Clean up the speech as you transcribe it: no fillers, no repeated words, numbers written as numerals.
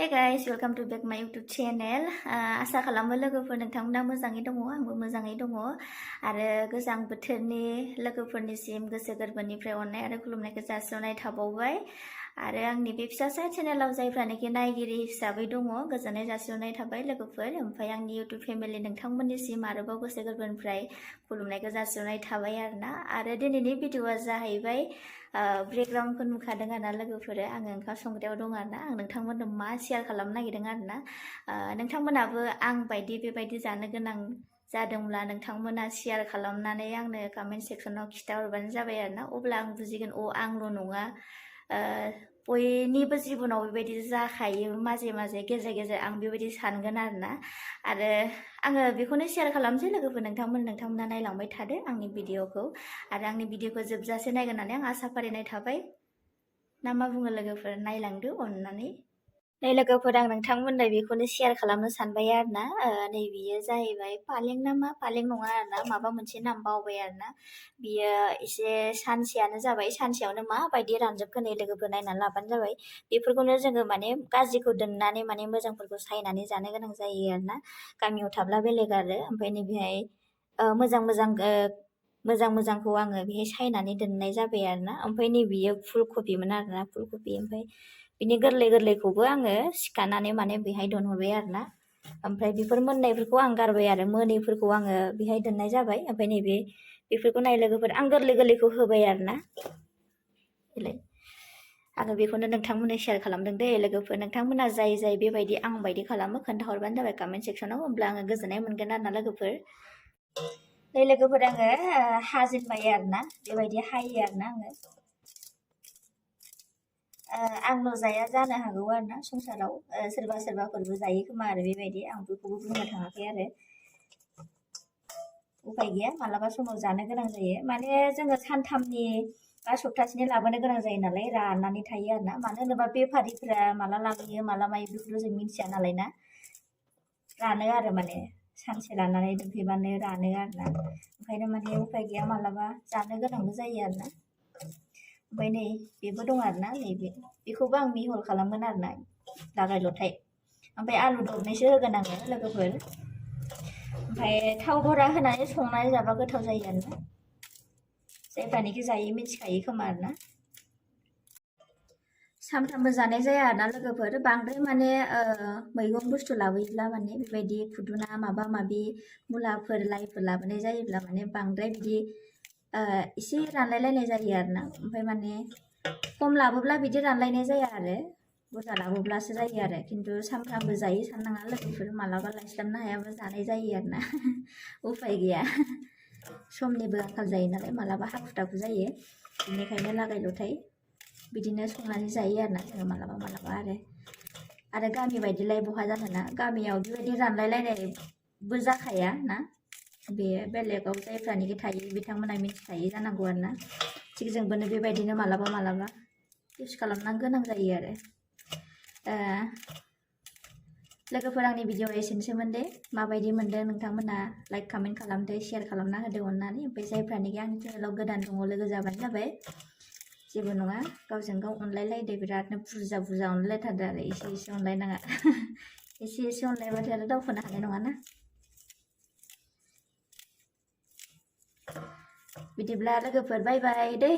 Hey guys, welcome to back my YouTube channel. आसा खालामो लोगोफोर नोंथांमोना मोजाङै दङ, आंबो मोजाङै दङ आरो गोजां बोथोरनि लोगोफोरनिसिम गोसो गोरबोनिफ्राय अननाय आरो खुलुमनायखौ जासिहरनाय थाबावबाय आरो आंनि बे फिसा चेनेलाव जायफ्रानोखि नायगिरि हिसाबै दङ गोजोननाय जासिहरनाय थाबाय लोगोफोर। ओमफ्राय आंनि YouTube फेमिलि नोंथांमोननिसिम आरोबाव गोसो गोरबोनिफ्राय खुलुमनायखौ जासिहरनाय थाबाय आरो दिनैनि भिडिअआ जाहैबाय ब्रेकग्राउन्डखौ नुखादों आरोना लोगोफोर, आङो ओंखाम संग्रायाव दं आरोना। आं नोंथांमोननो मा शेयार खालामनो नागिरदों आरोना, नोंथांमोनाबो आं बायदि बेबायदि जानो गोनां जादोंब्ला नोंथांमोना शेयार खालामनानै आंनो कमेन्ट सेक्सनाव खिथाहरबानो जाबाय आरोना। अब्ला आं बुजिगोन आंल' नङा, बयनिबो जिबनाव बेबायदि जाखायो माजे माजे गेजेर गेजेर, आं बेबायदि सानगोन आरोना। आरो आङो बेखौनो शेयार खालामसै लोगोफोर, नोंथांमोना नायलांबाय थादो आंनि भिडिअखौ आरो आंनि भिडिअखौ जोबजासे नायगोन होननानै आं आसा फारिनाय थाबाय। ना मा बुङो लोगोफोर, नायलांदो अननानै। नै लोगोफोर, आं नोंथांमोननो बेखौनो शेयार खालामनो सानबाय आरोना। नै बियो जाहैबाय पालें ना मा, पालें नङा आरोना, माबा मोनसे नाम बावबाय आरोना। बियो एसे सानसेयानो जाबाय, सानसेयावनो माबायदि रानजोबखो नै लोगोफोर नायनानै लाबानो जाबाय। बेफोरखौनो जोङो माने गाज्रिखौ दोननानै माने मोजांफोरखौ सायनानै जानो गोनां जायो आरोना। गामियाव थाब्ला बेलेग आरो, ओमफ्राय नैबेहाय मोजांखौ आङो बेहाय सायनानै दोननाय जाबाय आरोना। ओमफ्राय नैबेयो फुलकबिमोन आरोना, फुलकबि। ओमफ्राय बिनि गोरलैखौबो आङो सिखानानै माने बेहाय दोनहरबाय आरोना। ओमफ्राय बेफोर मोननायफोरखौ आं गारबाय आरो मोनैफोरखौ आङो बेहाय दोननाय जाबाय। ओमफ्राय बेफोरखौ नाय लोगोफोर, आं गोरलैखौ होबाय आरोना। आङो बेखौनो नोंथांमोननो शेयार खालामदों दे लोगोफोर। नोंथांमोना जाय बेबायदि आं बायदि खालामो खोन्थाहरबानो जाबाय कमेन्ट सेक्सनाव, होमब्ला आङो गोजोननाय मोनगोन आरोना लोगोफोर। नै लोगोफोर, आङो हाजेनबाय आरोना, बेबायदि हायो आरोना आङो। आंल' जाया जानो हागौ आरोना संसाराव, सोरबाफोरबो जायो खोमा आरो बेबायदि, आं बेखौबो बुंनो थाङाखै आरो। उपाय गैया, मालाबा समाव जानो गोनां जायो। माने जोङो सानथामनि बा सप्तासेनि लाबोनो गोनां जायो नालाय, राननानै थायो आरोना। मानो होनोबा बेफारिफ्रा माला लाबोयो माला मायो बेखौथ' जों मिथिया नालाय ना, रानो आरो माने सानसे लानानै दोनफैबानो रानो आरोना। ओंखायनो माने उपाय गैया, मालाबा जानो गोनांबो जायो आरोना। ओमफ्राय नै बेबो दं आरोना, बेखौबो आं मिहल खालामगोन आरोना, लागाय लथाय। ओमफ्राय आलु दरनैसो होगोन आङो लोगोफोर। ओमफ्राय थाव बरा होनानै संनानै जाबा गोथाव जायो आरोना, जायफ्रानोखि जायो मिथिखायो खोमा आरोना। सानफ्रामबो जानाय जाया आरोना लोगोफोर, बांद्राय माने मैगं बुस्थु लाबोयोब्ला माने बेबायदि खुदुना माबा माबि मुलाफोर लाइफोर लाबोनाय जायोब्ला माने बांद्राय बिदि एसे रानलायलायनाय जायो आरोना। ओमफ्राय माने खम लाबोब्ला बिदि रानलायनाय जाया आरो, बुरजा लाबोब्लासो जायो आरो। खिन्थु सानफ्रामबो जायो साननाङा लोगोफोर, मालाबा लायस्लाबनो हायाबा जानाय जायो आरोना। उपाय गैया, समनिबो आंखाल जायो नालाय, मालाबा हाखु दाखु जायो। बेनिखायनो लागाय लथाय बिदिनो संनानै जायो आरोना जोङो मालाबा आरो गामि बायदिलाय बहा जानोना, गामियाव बेबायदि रानलायलायनायबो जाखाया ना। बे बेलेगाव जायफ्रानोखि थायो बिथांमोना मिथिखायो जानांगौ आरोना। थिग जोंबोनो बेबायदिनो मालाबा इउस खालामनो गोनां जायो आरो। लोगोफोर, आंनि भिडिअआ एसेनोसैमोन दे। माबायदि मोनदों नोंथांमोना लाइक कमेन्ट खालामदो, शेयार खालामना होदो अननानै। ओमफ्राय जायफ्रानोखि आंनि चेनेलाव गोदान दङ लोगो जाबानो जाबाय, जेबो नङा, गावजों गाव अनलायलायदो, बिरादनो बुरजा अनलायथारदो आरो, एसे अनलायनाङा। एसे अनलायबाथाय आरो दावखोनो हानाय नङाना। बिदिब्ला लोगोफोर बाय बाय दे।